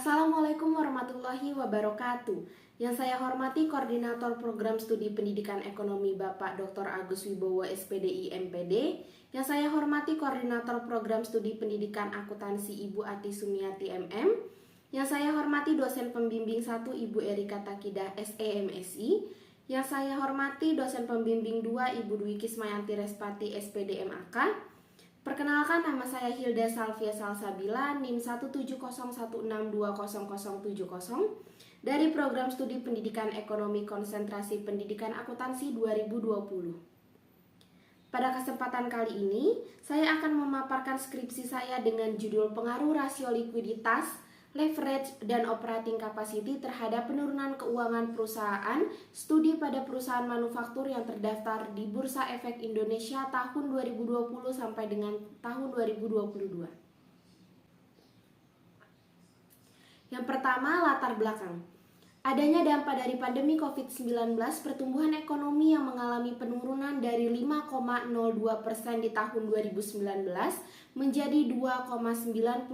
Assalamualaikum warahmatullahi wabarakatuh. Yang saya hormati Koordinator Program Studi Pendidikan Ekonomi Bapak Dr. Agus Wibowo SPDI MPD. Yang saya hormati Koordinator Program Studi Pendidikan Akuntansi Ibu Ati Sumiati MM. Yang saya hormati dosen pembimbing 1 Ibu Erika Takidah SEMSI. Yang saya hormati dosen pembimbing 2 Ibu Dwi Kismayanti Respati SPD MAK. Perkenalkan, nama saya Hilda Salvia Salsabila, NIM 17016200070 dari Program Studi Pendidikan Ekonomi Konsentrasi Pendidikan Akuntansi 2020. Pada kesempatan kali ini, saya akan memaparkan skripsi saya dengan judul Pengaruh Rasio Likuiditas, Leverage, dan Operating Capacity terhadap penurunan keuangan perusahaan, studi pada perusahaan manufaktur yang terdaftar di Bursa Efek Indonesia tahun 2020 sampai dengan tahun 2022. Yang pertama, latar belakang. Adanya dampak dari pandemi COVID-19, pertumbuhan ekonomi yang mengalami penurunan dari 5,02% di tahun 2019 menjadi 2,97%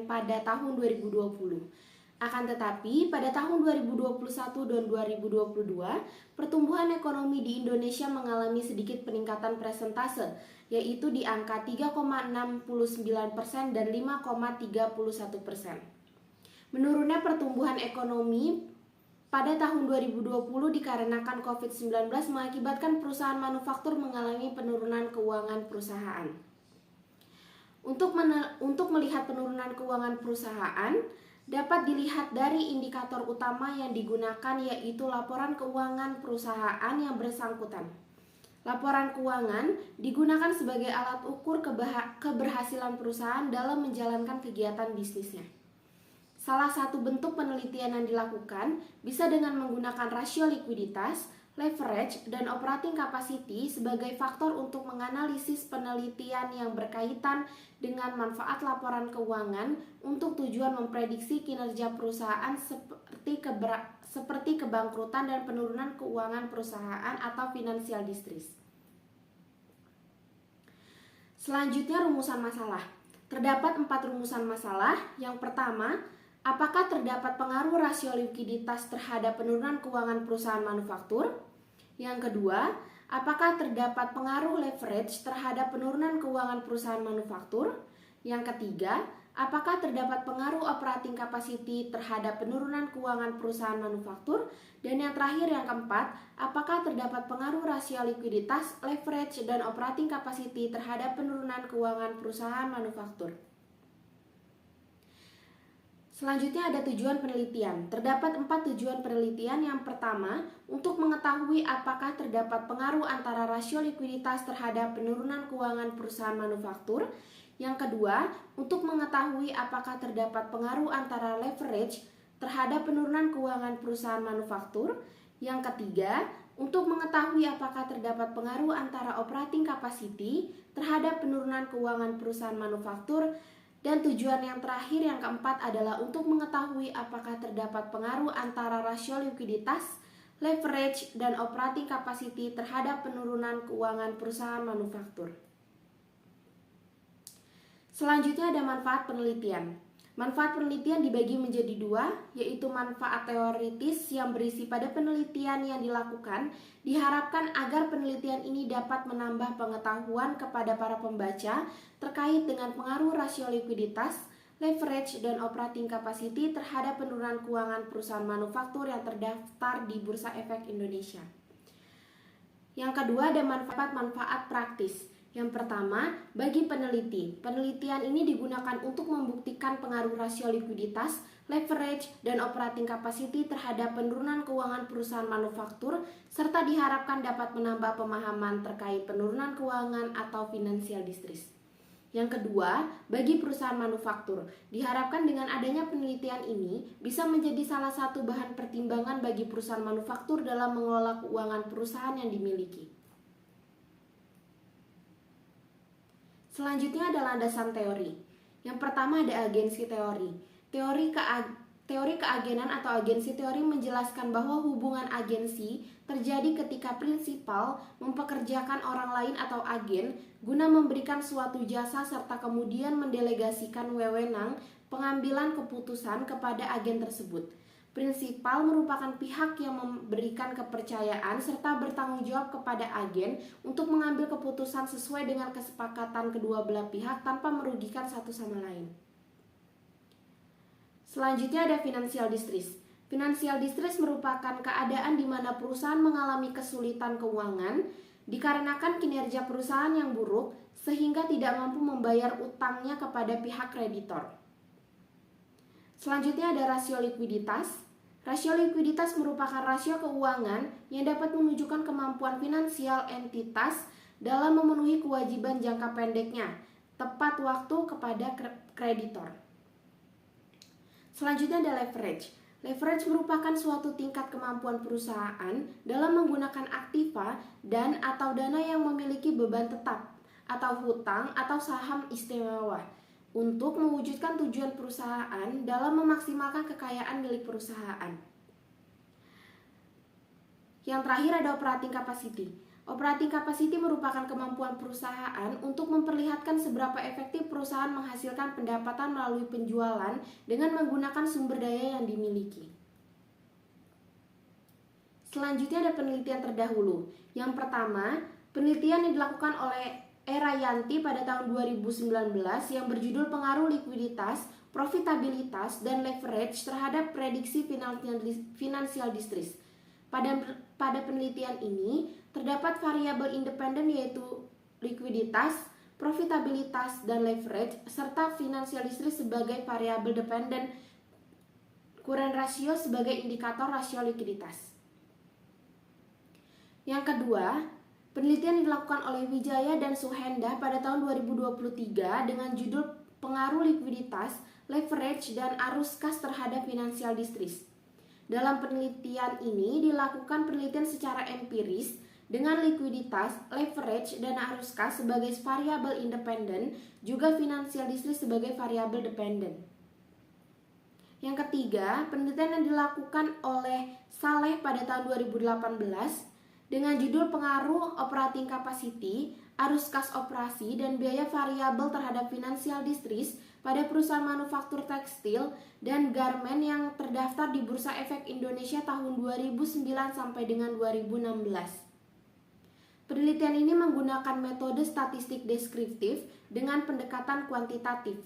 pada tahun 2020. Akan tetapi, pada tahun 2021 dan 2022, pertumbuhan ekonomi di Indonesia mengalami sedikit peningkatan persentase, yaitu di angka 3,69% dan 5,31%. Menurunnya pertumbuhan ekonomi pada tahun 2020 dikarenakan COVID-19 mengakibatkan perusahaan manufaktur mengalami penurunan keuangan perusahaan. Untuk melihat penurunan keuangan perusahaan, dapat dilihat dari indikator utama yang digunakan, yaitu laporan keuangan perusahaan yang bersangkutan. Laporan keuangan digunakan sebagai alat ukur keberhasilan perusahaan dalam menjalankan kegiatan bisnisnya. Salah satu bentuk penelitian yang dilakukan bisa dengan menggunakan rasio likuiditas, leverage, dan operating capacity sebagai faktor untuk menganalisis penelitian yang berkaitan dengan manfaat laporan keuangan untuk tujuan memprediksi kinerja perusahaan seperti kebangkrutan dan penurunan keuangan perusahaan atau financial distress. Selanjutnya, rumusan masalah. Terdapat 4 rumusan masalah. Yang pertama, apakah terdapat pengaruh rasio likuiditas terhadap penurunan keuangan perusahaan manufaktur? Yang kedua, apakah terdapat pengaruh leverage terhadap penurunan keuangan perusahaan manufaktur? Yang ketiga, apakah terdapat pengaruh operating capacity terhadap penurunan keuangan perusahaan manufaktur? Dan yang terakhir, yang keempat, apakah terdapat pengaruh rasio likuiditas, leverage, dan operating capacity terhadap penurunan keuangan perusahaan manufaktur? Selanjutnya ada tujuan penelitian. Terdapat 4 tujuan penelitian. Yang pertama, untuk mengetahui apakah terdapat pengaruh antara rasio likuiditas terhadap penurunan keuangan perusahaan manufaktur. Yang kedua, untuk mengetahui apakah terdapat pengaruh antara leverage terhadap penurunan keuangan perusahaan manufaktur. Yang ketiga, untuk mengetahui apakah terdapat pengaruh antara operating capacity terhadap penurunan keuangan perusahaan manufaktur. Dan tujuan yang terakhir, yang keempat, adalah untuk mengetahui apakah terdapat pengaruh antara rasio likuiditas, leverage, dan operating capacity terhadap penurunan keuangan perusahaan manufaktur. Selanjutnya ada manfaat penelitian. Manfaat penelitian dibagi menjadi 2, yaitu manfaat teoritis yang berisi pada penelitian yang dilakukan. Diharapkan agar penelitian ini dapat menambah pengetahuan kepada para pembaca terkait dengan pengaruh rasio likuiditas, leverage, dan operating capacity terhadap penurunan keuangan perusahaan manufaktur yang terdaftar di Bursa Efek Indonesia. Yang kedua ada manfaat praktis. Yang pertama, bagi peneliti, penelitian ini digunakan untuk membuktikan pengaruh rasio likuiditas, leverage, dan operating capacity terhadap penurunan keuangan perusahaan manufaktur, serta diharapkan dapat menambah pemahaman terkait penurunan keuangan atau financial distress. Yang kedua, bagi perusahaan manufaktur, diharapkan dengan adanya penelitian ini bisa menjadi salah satu bahan pertimbangan bagi perusahaan manufaktur dalam mengelola keuangan perusahaan yang dimiliki. Selanjutnya ada landasan teori. Yang pertama ada agensi teori. Teori keagenan atau agensi teori menjelaskan bahwa hubungan agensi terjadi ketika prinsipal mempekerjakan orang lain atau agen guna memberikan suatu jasa serta kemudian mendelegasikan wewenang pengambilan keputusan kepada agen tersebut. Prinsipal merupakan pihak yang memberikan kepercayaan serta bertanggung jawab kepada agen untuk mengambil keputusan sesuai dengan kesepakatan kedua belah pihak tanpa merugikan satu sama lain. Selanjutnya ada financial distress. Financial distress merupakan keadaan di mana perusahaan mengalami kesulitan keuangan dikarenakan kinerja perusahaan yang buruk sehingga tidak mampu membayar utangnya kepada pihak kreditor. Selanjutnya ada rasio likuiditas. Rasio likuiditas merupakan rasio keuangan yang dapat menunjukkan kemampuan finansial entitas dalam memenuhi kewajiban jangka pendeknya tepat waktu kepada kreditor. Selanjutnya ada leverage. Leverage merupakan suatu tingkat kemampuan perusahaan dalam menggunakan aktiva dan atau dana yang memiliki beban tetap atau hutang atau saham istimewa untuk mewujudkan tujuan perusahaan dalam memaksimalkan kekayaan milik perusahaan. Yang terakhir ada operating capacity. Operating capacity merupakan kemampuan perusahaan untuk memperlihatkan seberapa efektif perusahaan menghasilkan pendapatan melalui penjualan dengan menggunakan sumber daya yang dimiliki. Selanjutnya ada penelitian terdahulu. Yang pertama, penelitian yang dilakukan oleh Erayanti pada tahun 2019 yang berjudul Pengaruh Likuiditas, Profitabilitas, dan Leverage terhadap Prediksi Financial Distress. Pada penelitian ini, terdapat variabel independen yaitu likuiditas, profitabilitas, dan leverage, serta financial distress sebagai variabel dependen, current ratio sebagai indikator rasio likuiditas. Yang kedua, penelitian dilakukan oleh Wijaya dan Suhendah pada tahun 2023 dengan judul Pengaruh Likuiditas, Leverage, dan Arus Kas terhadap Financial Distress. Dalam penelitian ini dilakukan penelitian secara empiris dengan likuiditas, leverage, dan arus kas sebagai variabel independen, juga financial distress sebagai variabel dependen. Yang ketiga, penelitian yang dilakukan oleh Saleh pada tahun 2018 dengan judul Pengaruh Operating Capacity, Arus Kas Operasi, dan Biaya Variabel terhadap Financial Distress pada perusahaan manufaktur tekstil dan garmen yang terdaftar di Bursa Efek Indonesia tahun 2009 sampai dengan 2016. Penelitian ini menggunakan metode statistik deskriptif dengan pendekatan kuantitatif.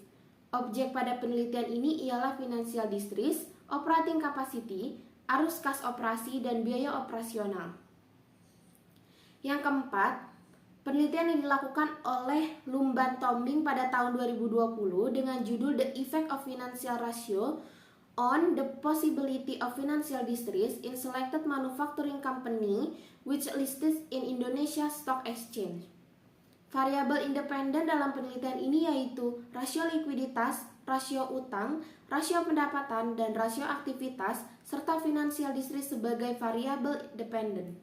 Objek pada penelitian ini ialah financial distress, operating capacity, arus kas operasi, dan biaya operasional. Yang keempat, penelitian yang dilakukan oleh Lumban Tombing pada tahun 2020 dengan judul The Effect of Financial Ratio on the Possibility of Financial Distress in Selected Manufacturing Company which listed in Indonesia Stock Exchange. Variabel independen dalam penelitian ini yaitu rasio likuiditas, rasio utang, rasio pendapatan, dan rasio aktivitas, serta financial distress sebagai variabel dependen.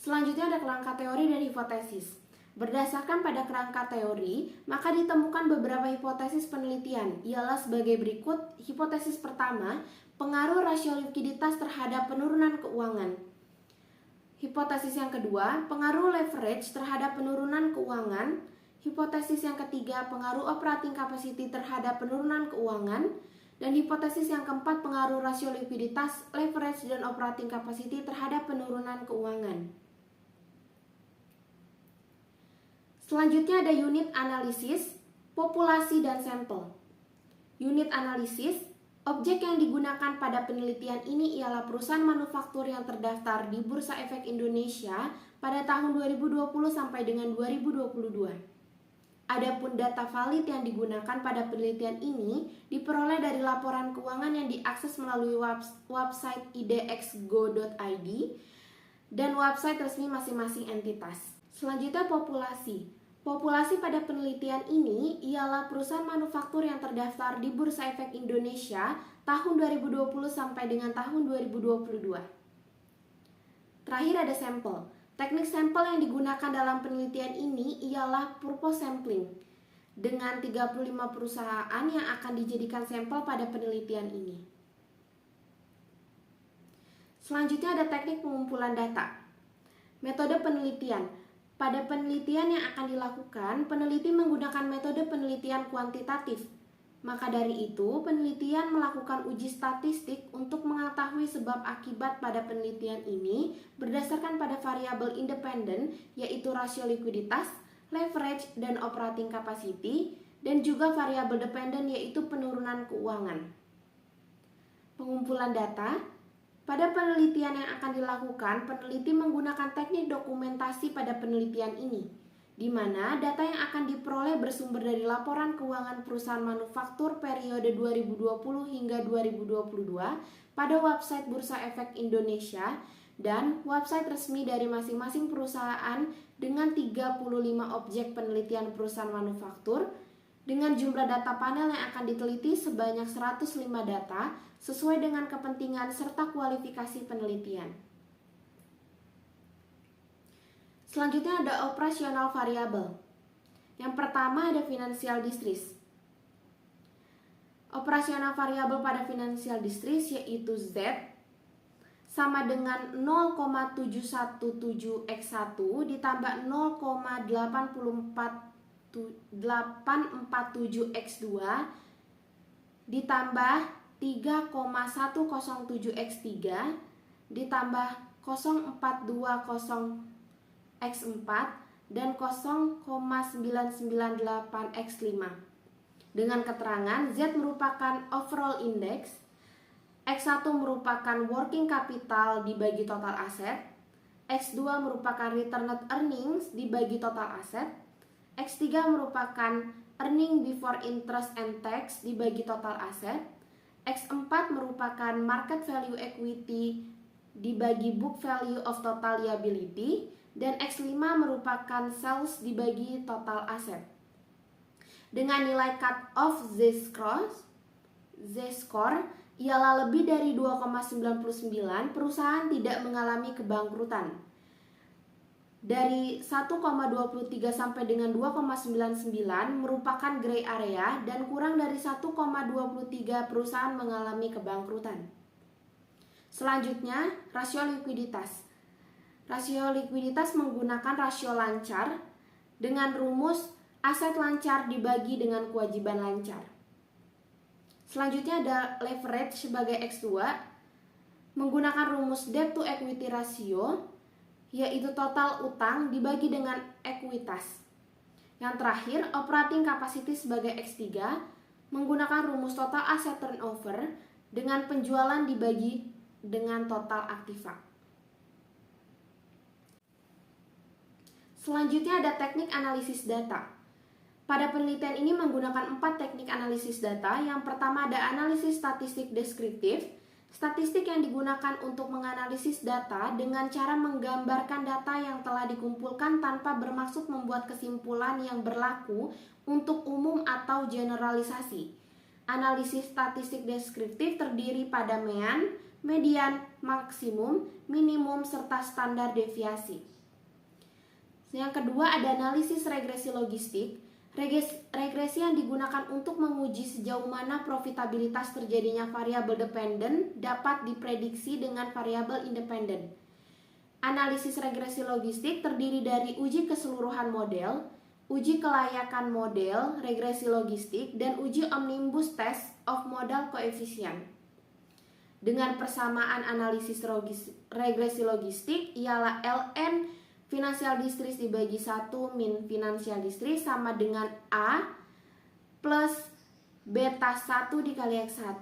Selanjutnya ada kerangka teori dan hipotesis. Berdasarkan pada kerangka teori, maka ditemukan beberapa hipotesis penelitian, ialah sebagai berikut. Hipotesis pertama, pengaruh rasio likuiditas terhadap penurunan keuangan. Hipotesis yang kedua, pengaruh leverage terhadap penurunan keuangan. Hipotesis yang ketiga, pengaruh operating capacity terhadap penurunan keuangan. Dan hipotesis yang keempat, pengaruh rasio likuiditas, leverage, dan operating capacity terhadap penurunan keuangan. Selanjutnya ada unit analisis, populasi, dan sampel. Unit analisis, objek yang digunakan pada penelitian ini ialah perusahaan manufaktur yang terdaftar di Bursa Efek Indonesia pada tahun 2020 sampai dengan 2022. Adapun data valid yang digunakan pada penelitian ini diperoleh dari laporan keuangan yang diakses melalui website idxgo.id dan website resmi masing-masing entitas. Selanjutnya populasi. Populasi pada penelitian ini ialah perusahaan manufaktur yang terdaftar di Bursa Efek Indonesia tahun 2020 sampai dengan tahun 2022. Terakhir ada sampel. Teknik sampel yang digunakan dalam penelitian ini ialah purpose sampling. dengan 35 perusahaan yang akan dijadikan sampel pada penelitian ini. Selanjutnya ada teknik pengumpulan data. Metode penelitian. Pada penelitian yang akan dilakukan, peneliti menggunakan metode penelitian kuantitatif. Maka dari itu, penelitian melakukan uji statistik untuk mengetahui sebab akibat pada penelitian ini berdasarkan pada variabel independen, yaitu rasio likuiditas, leverage, dan operating capacity, dan juga variabel dependen, yaitu penurunan keuangan. Pengumpulan data. Pada penelitian yang akan dilakukan, peneliti menggunakan teknik dokumentasi pada penelitian ini, di mana data yang akan diperoleh bersumber dari laporan keuangan perusahaan manufaktur periode 2020 hingga 2022 pada website Bursa Efek Indonesia dan website resmi dari masing-masing perusahaan dengan 35 objek penelitian perusahaan manufaktur dengan jumlah data panel yang akan diteliti sebanyak 105 data sesuai dengan kepentingan serta kualifikasi penelitian. Selanjutnya ada operasional variabel. Yang pertama ada financial distress. Operasional variabel pada financial distress yaitu Z sama dengan 0,717x1 ditambah 0,847x2 ditambah 3,107x3 ditambah 0,420x4 dan 0,998x5 dengan keterangan Z merupakan overall index, X1 merupakan working capital dibagi total aset, X2 merupakan returned earnings dibagi total aset, X3 merupakan earning before interest and tax dibagi total aset, X4 merupakan market value equity dibagi book value of total liability, dan X5 merupakan sales dibagi total aset. Dengan nilai cut-off Z-score ialah lebih dari 2,99, perusahaan tidak mengalami kebangkrutan. Dari 1,23 sampai dengan 2,99 merupakan gray area dan kurang dari 1,23 perusahaan mengalami kebangkrutan. Selanjutnya, rasio likuiditas. Rasio likuiditas menggunakan rasio lancar dengan rumus aset lancar dibagi dengan kewajiban lancar. Selanjutnya ada leverage sebagai X2 menggunakan rumus debt to equity ratio, yaitu total utang dibagi dengan ekuitas. Yang terakhir, operating capacity sebagai X3 menggunakan rumus total asset turnover dengan penjualan dibagi dengan total aktiva. Selanjutnya ada teknik analisis data. Pada penelitian ini menggunakan 4 teknik analisis data. Yang pertama ada analisis statistik deskriptif. Statistik yang digunakan untuk menganalisis data dengan cara menggambarkan data yang telah dikumpulkan tanpa bermaksud membuat kesimpulan yang berlaku untuk umum atau generalisasi. Analisis statistik deskriptif terdiri pada mean, median, maksimum, minimum, serta standar deviasi. Yang kedua ada analisis regresi logistik. Regresi yang digunakan untuk menguji sejauh mana profitabilitas terjadinya variabel dependen dapat diprediksi dengan variabel independen. Analisis regresi logistik terdiri dari uji keseluruhan model, uji kelayakan model regresi logistik, dan uji omnibus test of model coefficient. Dengan persamaan analisis regresi logistik ialah ln financial distress dibagi 1 min financial distress sama dengan A plus beta 1 dikali X1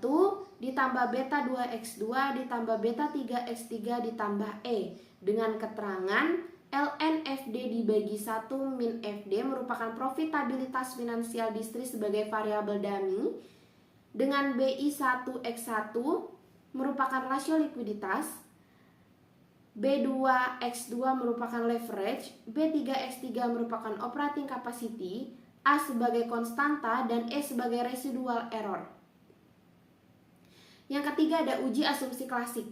ditambah beta 2X2 ditambah beta 3X3 ditambah E dengan keterangan ln FD dibagi 1 min FD merupakan profitabilitas financial distress sebagai variabel dummy dengan BI 1X1 merupakan rasio likuiditas, B2X2 merupakan leverage, B3X3 merupakan operating capacity, A sebagai konstanta, dan E sebagai residual error. Yang ketiga ada uji asumsi klasik.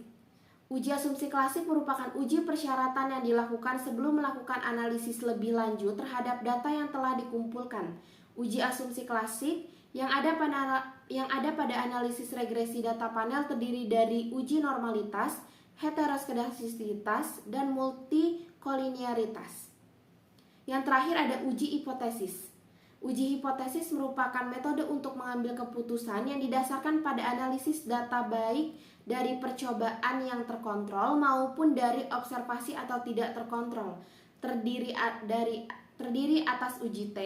Uji asumsi klasik merupakan uji persyaratan yang dilakukan sebelum melakukan analisis lebih lanjut terhadap data yang telah dikumpulkan. uji asumsi klasik yang ada pada analisis regresi data panel terdiri dari uji normalitas, heteroskedastisitas, dan multikolinearitas. Yang terakhir ada uji hipotesis. Uji hipotesis merupakan metode untuk mengambil keputusan yang didasarkan pada analisis data baik dari percobaan yang terkontrol maupun dari observasi atau tidak terkontrol. Terdiri atas uji T,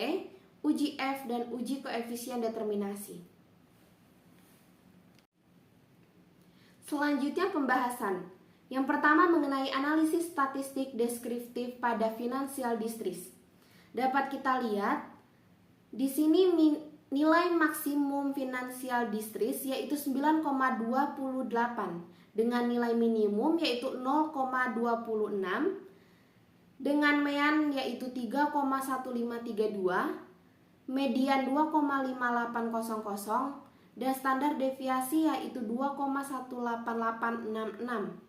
uji F, dan uji koefisien determinasi. Selanjutnya pembahasan. Yang pertama mengenai analisis statistik deskriptif pada financial distress. Dapat kita lihat di sini nilai maksimum financial distress yaitu 9,28 dengan nilai minimum yaitu 0,26 dengan mean yaitu 3,1532, median 2,5800 dan standar deviasi yaitu 2,18866.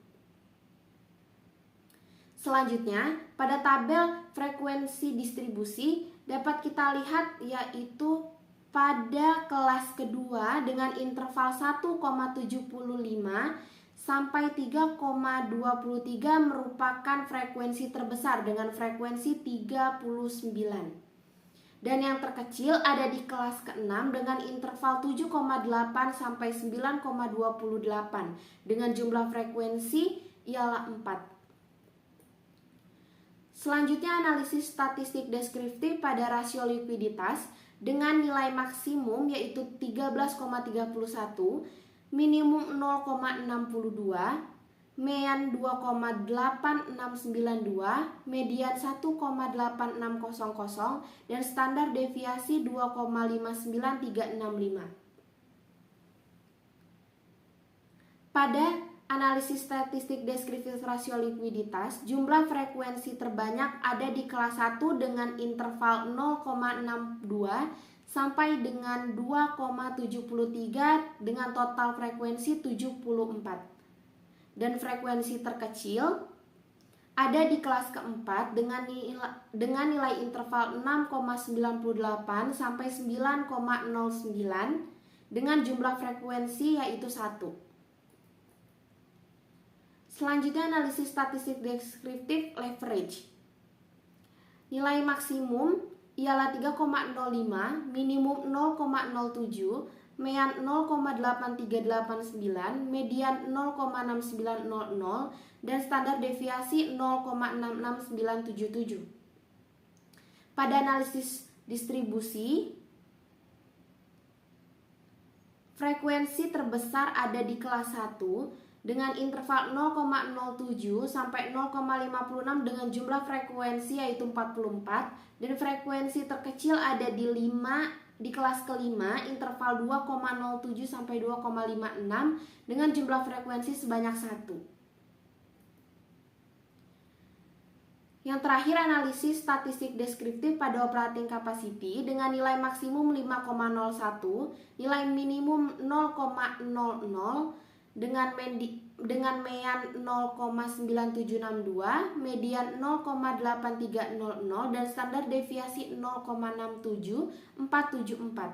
Selanjutnya, pada tabel frekuensi distribusi dapat kita lihat yaitu pada kelas kedua dengan interval 1,75 sampai 3,23 merupakan frekuensi terbesar dengan frekuensi 39. Dan yang terkecil ada di kelas ke-6 dengan interval 7,8 sampai 9,28 dengan jumlah frekuensi ialah 4. Selanjutnya analisis statistik deskriptif pada rasio likuiditas dengan nilai maksimum yaitu 13,31, minimum 0,62, mean 2,8692, median 1,8600 dan standar deviasi 2,59365. Pada analisis statistik deskriptif rasio likuiditas, jumlah frekuensi terbanyak ada di kelas 1 dengan interval 0,62 sampai dengan 2,73 dengan total frekuensi 74. Dan frekuensi terkecil ada di kelas keempat dengan nilai interval 6,98 sampai 9,09 dengan jumlah frekuensi yaitu 1. Selanjutnya analisis statistik deskriptif leverage. Nilai maksimum ialah 3,05, minimum 0,07, mean 0,8389, median 0,6900 dan standar deviasi 0,66977. Pada analisis distribusi, frekuensi terbesar ada di kelas 1 dengan interval 0,07 sampai 0,56 dengan jumlah frekuensi yaitu 44 dan frekuensi terkecil ada di kelas kelima interval 2,07 sampai 2,56 dengan jumlah frekuensi sebanyak 1. Yang terakhir analisis statistik deskriptif pada operating capacity dengan nilai maksimum 5,01, nilai minimum 0,00 dengan mean 0,9762, median 0,8300 dan standar deviasi 0,67474.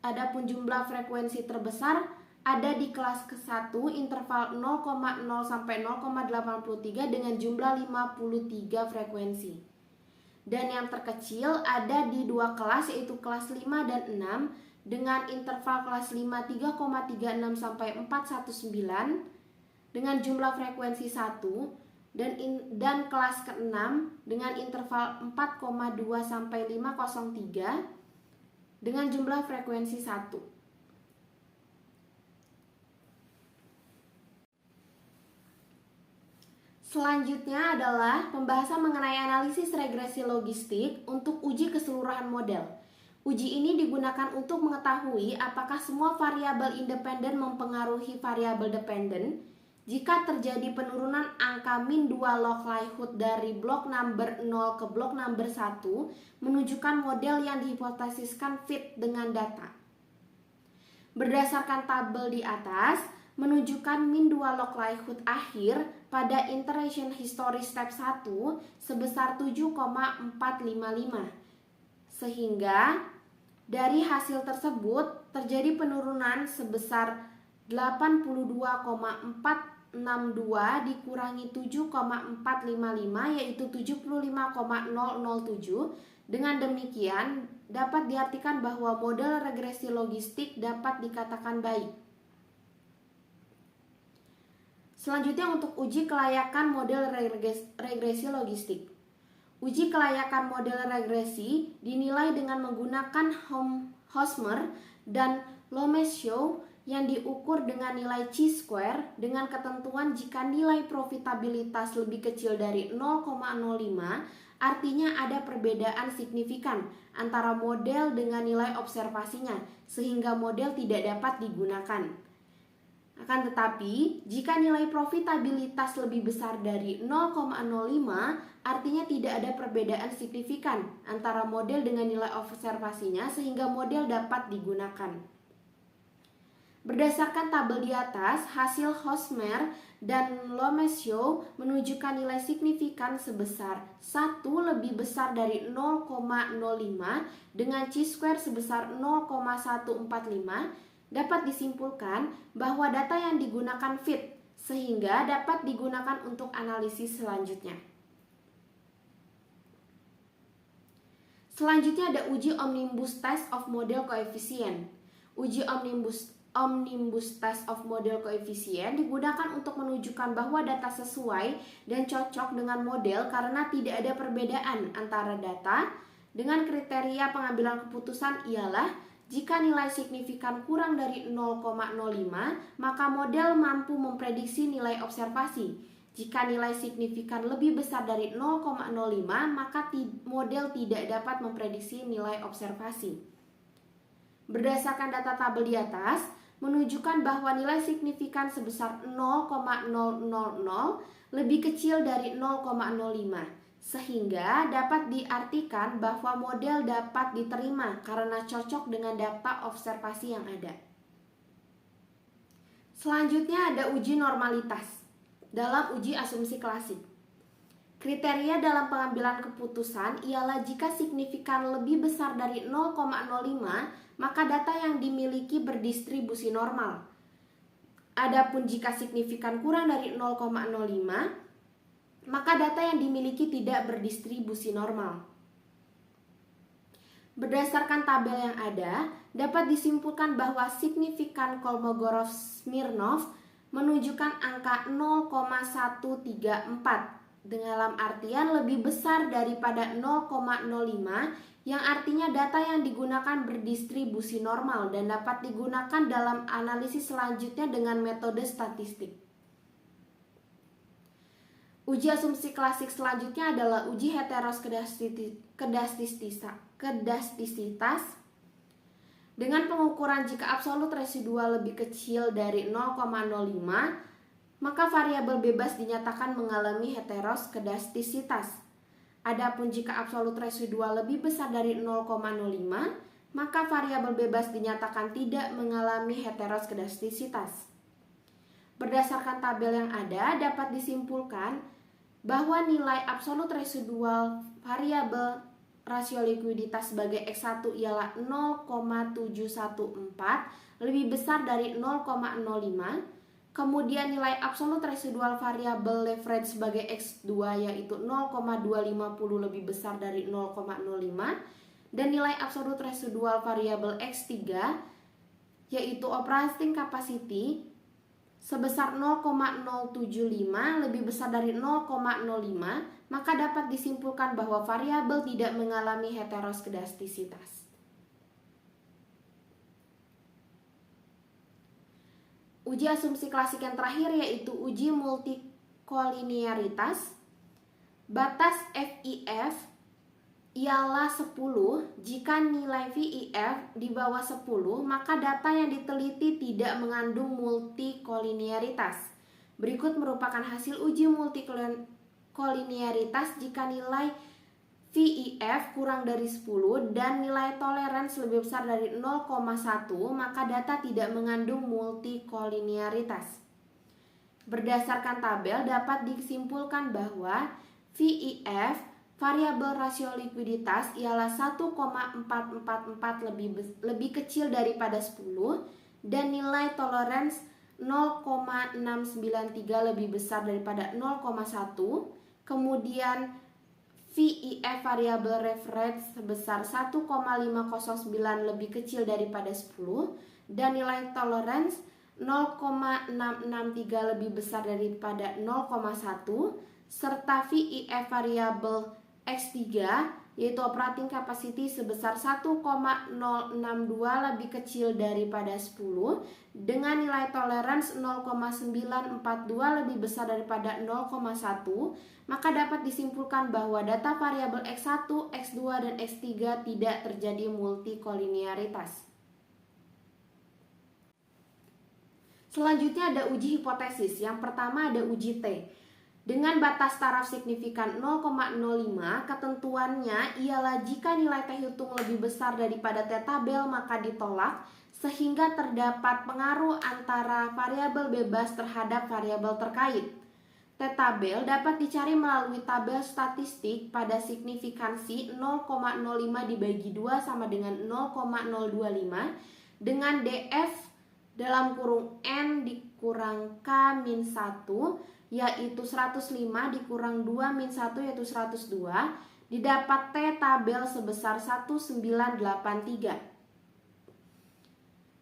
Adapun jumlah frekuensi terbesar ada di kelas ke-1 interval 0,0 sampai 0,83 dengan jumlah 53 frekuensi. Dan yang terkecil ada di dua kelas yaitu kelas 5 dan 6 dengan interval kelas 5 3,36 sampai 419 dengan jumlah frekuensi 1 dan kelas ke-6 dengan interval 4,2 sampai 503 dengan jumlah frekuensi 1. Selanjutnya adalah pembahasan mengenai analisis regresi logistik untuk uji keseluruhan model. Uji ini digunakan untuk mengetahui apakah semua variabel independen mempengaruhi variabel dependen. Jika terjadi penurunan angka min 2 log likelihood dari blok number 0 ke blok number 1, menunjukkan model yang dihipotesiskan fit dengan data. Berdasarkan tabel di atas, menunjukkan min 2 log likelihood akhir pada iteration history step 1 sebesar 7,455. Sehingga dari hasil tersebut terjadi penurunan sebesar 82,462 dikurangi 7,455 yaitu 75,007. Dengan demikian dapat diartikan bahwa model regresi logistik dapat dikatakan baik. Selanjutnya untuk uji kelayakan model regresi logistik. Uji kelayakan model regresi dinilai dengan menggunakan Hosmer dan Lomeshow yang diukur dengan nilai chi-square dengan ketentuan jika nilai profitabilitas lebih kecil dari 0,05, artinya ada perbedaan signifikan antara model dengan nilai observasinya sehingga model tidak dapat digunakan. Akan tetapi, jika nilai profitabilitas lebih besar dari 0,05, artinya tidak ada perbedaan signifikan antara model dengan nilai observasinya sehingga model dapat digunakan. Berdasarkan tabel di atas, hasil Hosmer dan Lomeshow menunjukkan nilai signifikan sebesar 1 lebih besar dari 0,05 dengan chi-square sebesar 0,145. Dapat disimpulkan bahwa data yang digunakan fit, sehingga dapat digunakan untuk analisis selanjutnya. Selanjutnya ada uji omnibus test of model coefficient. Uji omnibus test of model coefficient digunakan untuk menunjukkan bahwa data sesuai dan cocok dengan model karena tidak ada perbedaan antara data. Dengan kriteria pengambilan keputusan ialah jika nilai signifikan kurang dari 0,05, maka model mampu memprediksi nilai observasi. Jika nilai signifikan lebih besar dari 0,05, maka model tidak dapat memprediksi nilai observasi. Berdasarkan data tabel di atas, menunjukkan bahwa nilai signifikan sebesar 0,000 lebih kecil dari 0,05. Sehingga dapat diartikan bahwa model dapat diterima karena cocok dengan data observasi yang ada. Selanjutnya ada uji normalitas dalam uji asumsi klasik. Kriteria dalam pengambilan keputusan ialah jika signifikan lebih besar dari 0,05, maka data yang dimiliki berdistribusi normal. Adapun jika signifikan kurang dari 0,05, maka data yang dimiliki tidak berdistribusi normal. Berdasarkan tabel yang ada, dapat disimpulkan bahwa signifikan Kolmogorov-Smirnov menunjukkan angka 0,134 dalam artian lebih besar daripada 0,05, yang artinya data yang digunakan berdistribusi normal dan dapat digunakan dalam analisis selanjutnya dengan metode statistik. Uji asumsi klasik selanjutnya adalah uji heteroskedastisitas dengan pengukuran jika absolut residual lebih kecil dari 0,05, maka variabel bebas dinyatakan mengalami heteroskedastisitas. Adapun jika absolut residual lebih besar dari 0,05, maka variabel bebas dinyatakan tidak mengalami heteroskedastisitas. Berdasarkan tabel yang ada, dapat disimpulkan bahwa nilai absolut residual variabel rasio likuiditas sebagai X1 ialah 0,714 lebih besar dari 0,05. Kemudian nilai absolut residual variabel leverage sebagai X2 yaitu 0,250 lebih besar dari 0,05. Dan nilai absolut residual variabel X3 yaitu operating capacity sebesar 0,075 lebih besar dari 0,05, maka dapat disimpulkan bahwa variabel tidak mengalami heteroskedastisitas. Uji asumsi klasik yang terakhir yaitu uji multikolinearitas. Batas FIF ialah 10. Jika nilai VIF di bawah 10, maka data yang diteliti tidak mengandung multikolinearitas. Berikut merupakan hasil uji multikolinearitas jika nilai VIF kurang dari 10 dan nilai tolerans lebih besar dari 0,1, maka data tidak mengandung multikolinearitas. Berdasarkan tabel dapat disimpulkan bahwa VIF variabel rasio likuiditas ialah 1,444 lebih kecil daripada 10 dan nilai tolerance 0,693 lebih besar daripada 0,1. Kemudian VIF variabel reference sebesar 1,509 lebih kecil daripada 10 dan nilai tolerance 0,663 lebih besar daripada 0,1 serta VIF variabel X3 yaitu operating capacity sebesar 1,062 lebih kecil daripada 10 dengan nilai tolerance 0,942 lebih besar daripada 0,1, maka dapat disimpulkan bahwa data variabel X1, X2, dan X3 tidak terjadi multikolinearitas. Selanjutnya ada uji hipotesis. Yang pertama ada uji T. Dengan batas taraf signifikan 0,05, ketentuannya ialah jika nilai T hitung lebih besar daripada T tabel maka ditolak, sehingga terdapat pengaruh antara variabel bebas terhadap variabel terkait. T tabel dapat dicari melalui tabel statistik pada signifikansi 0,05 dibagi 2 sama dengan 0,025 dengan DF dalam kurung N dikurang K min 1 yaitu 105 dikurang 2 min 1 yaitu 102, didapat T tabel sebesar 1983.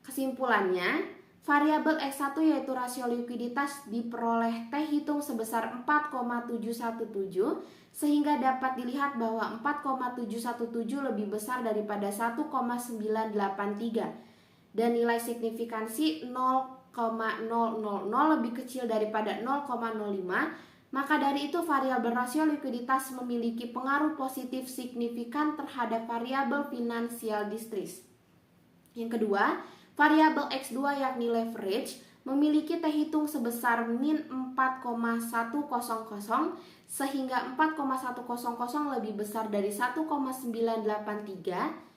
Kesimpulannya, variabel X1 yaitu rasio likuiditas diperoleh T hitung sebesar 4,717 sehingga dapat dilihat bahwa 4,717 lebih besar daripada 1,983 dan nilai signifikansi 0,000 lebih kecil daripada 0,05, maka dari itu variabel rasio likuiditas memiliki pengaruh positif signifikan terhadap variabel financial distress. Yang kedua, variabel X2 yakni leverage memiliki T hitung sebesar min 4,100 sehingga 4,100 lebih besar dari 1,983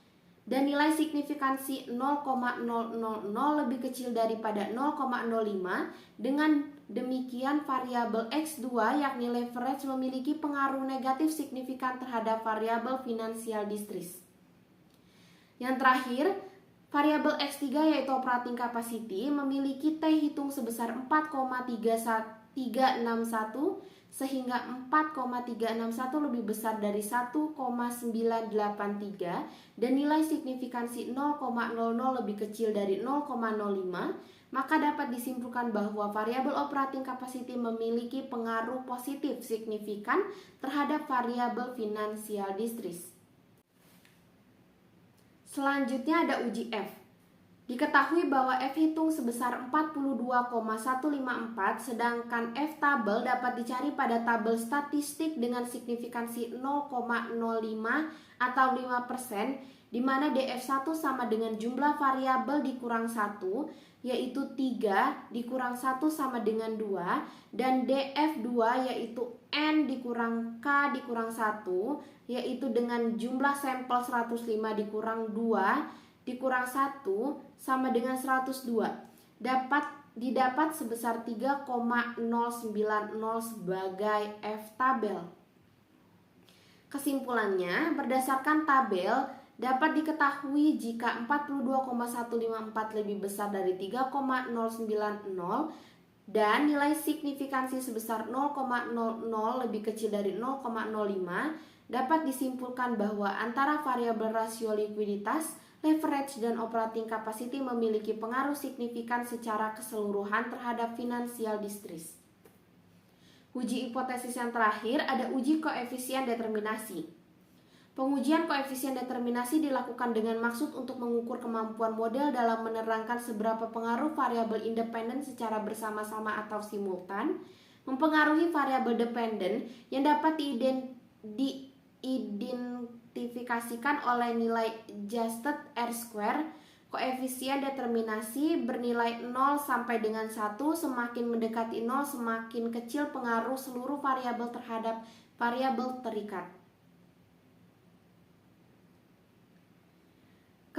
dan nilai signifikansi 0,000 lebih kecil daripada 0,05. Dengan demikian variabel X2 yakni leverage memiliki pengaruh negatif signifikan terhadap variabel financial distress. Yang terakhir, variabel X3 yaitu operating capacity memiliki T hitung sebesar 4,361 sehingga 4,361 lebih besar dari 1,983 dan nilai signifikansi 0,00 lebih kecil dari 0,05, maka dapat disimpulkan bahwa variabel operating capacity memiliki pengaruh positif signifikan terhadap variabel financial distress. Selanjutnya ada uji F. Diketahui bahwa F hitung sebesar 42,154 sedangkan F tabel dapat dicari pada tabel statistik dengan signifikansi 0,05 atau 5%, di mana DF1 sama dengan jumlah variabel dikurang 1 yaitu 3 dikurang 1 sama dengan 2 dan DF2 yaitu N dikurang K dikurang 1 yaitu dengan jumlah sampel 105 dikurang 2 dikurang 1 sama dengan 102 didapat sebesar 3,090 sebagai F tabel. Kesimpulannya, berdasarkan tabel dapat diketahui jika 42,154 lebih besar dari 3,090 dan nilai signifikansi sebesar 0,00 lebih kecil dari 0,05, dapat disimpulkan bahwa antara variabel rasio likuiditas, leverage, dan operating capacity memiliki pengaruh signifikan secara keseluruhan terhadap financial distress. Uji hipotesis yang terakhir ada uji koefisien determinasi. Pengujian koefisien determinasi dilakukan dengan maksud untuk mengukur kemampuan model dalam menerangkan seberapa pengaruh variabel independen secara bersama-sama atau simultan mempengaruhi variabel dependen yang dapat diidentifikasikan oleh nilai adjusted R-square. Koefisien determinasi bernilai 0 sampai dengan 1, semakin mendekati 0 semakin kecil pengaruh seluruh variabel terhadap variabel terikat.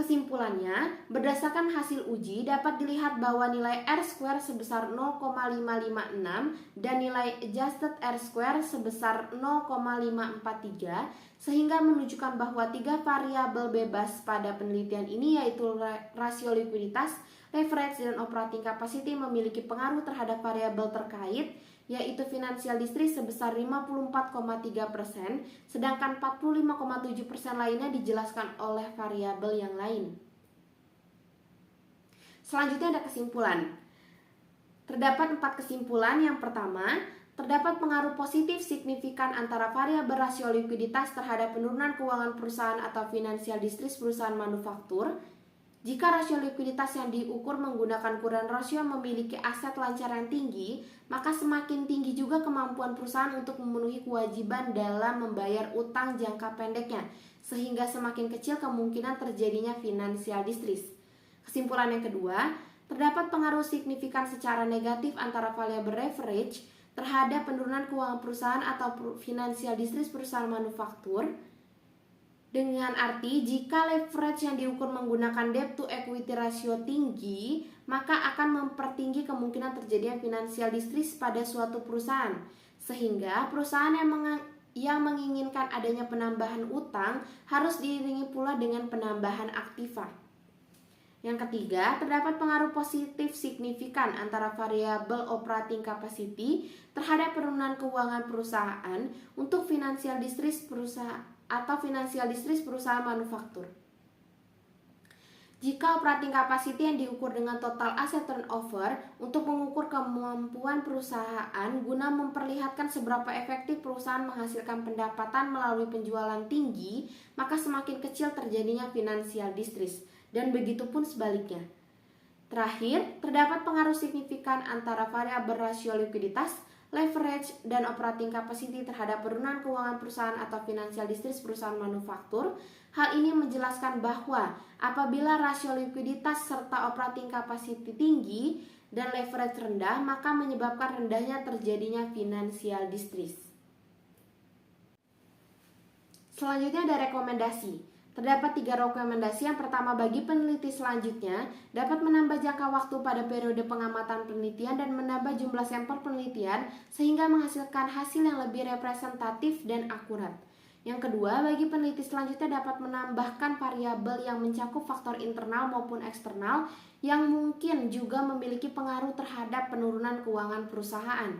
Kesimpulannya, berdasarkan hasil uji dapat dilihat bahwa nilai R-square sebesar 0,556 dan nilai adjusted R-square sebesar 0,543 sehingga menunjukkan bahwa tiga variabel bebas pada penelitian ini yaitu rasio likuiditas, leverage, dan operating capacity memiliki pengaruh terhadap variabel terkait yaitu financial distress sebesar 54,3%, sedangkan 45,7% lainnya dijelaskan oleh variabel yang lain. Selanjutnya ada kesimpulan. Terdapat 4 kesimpulan. Yang pertama, terdapat pengaruh positif signifikan antara variabel rasio likuiditas terhadap penurunan keuangan perusahaan atau financial distress perusahaan manufaktur. Jika rasio likuiditas yang diukur menggunakan current ratio memiliki aset lancar yang tinggi, maka semakin tinggi juga kemampuan perusahaan untuk memenuhi kewajiban dalam membayar utang jangka pendeknya, sehingga semakin kecil kemungkinan terjadinya financial distress. Kesimpulan yang kedua, terdapat pengaruh signifikan secara negatif antara variabel leverage terhadap penurunan keuangan perusahaan atau financial distress perusahaan manufaktur. Dengan arti, jika leverage yang diukur menggunakan debt to equity ratio tinggi, maka akan mempertinggi kemungkinan terjadinya financial distress pada suatu perusahaan. Sehingga perusahaan yang menginginkan adanya penambahan utang harus diiringi pula dengan penambahan aktiva. Yang ketiga, terdapat pengaruh positif signifikan antara variabel operating capacity terhadap penurunan keuangan perusahaan untuk financial distress perusahaan atau financial distress perusahaan manufaktur. Jika operating capacity yang diukur dengan total asset turnover untuk mengukur kemampuan perusahaan guna memperlihatkan seberapa efektif perusahaan menghasilkan pendapatan melalui penjualan tinggi, maka semakin kecil terjadinya financial distress, dan begitu pun sebaliknya. Terakhir, terdapat pengaruh signifikan antara variabel rasio likuiditas, leverage, dan operating capacity terhadap penurunan keuangan perusahaan atau financial distress perusahaan manufaktur. Hal ini menjelaskan bahwa apabila rasio likuiditas serta operating capacity tinggi dan leverage rendah, maka menyebabkan rendahnya terjadinya financial distress. Selanjutnya ada rekomendasi. Terdapat 3 rekomendasi. Yang pertama, bagi peneliti selanjutnya dapat menambah jangka waktu pada periode pengamatan penelitian dan menambah jumlah sampel penelitian sehingga menghasilkan hasil yang lebih representatif dan akurat. Yang kedua, bagi peneliti selanjutnya dapat menambahkan variabel yang mencakup faktor internal maupun eksternal yang mungkin juga memiliki pengaruh terhadap penurunan keuangan perusahaan.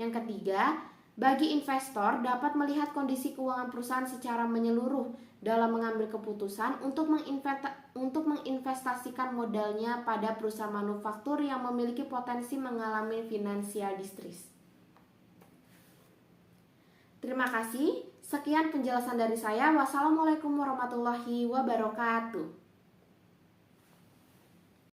Yang ketiga, bagi investor dapat melihat kondisi keuangan perusahaan secara menyeluruh dalam mengambil keputusan untuk menginvestasikan modalnya pada perusahaan manufaktur yang memiliki potensi mengalami financial distress. Terima kasih. Sekian penjelasan dari saya. Wassalamualaikum warahmatullahi wabarakatuh.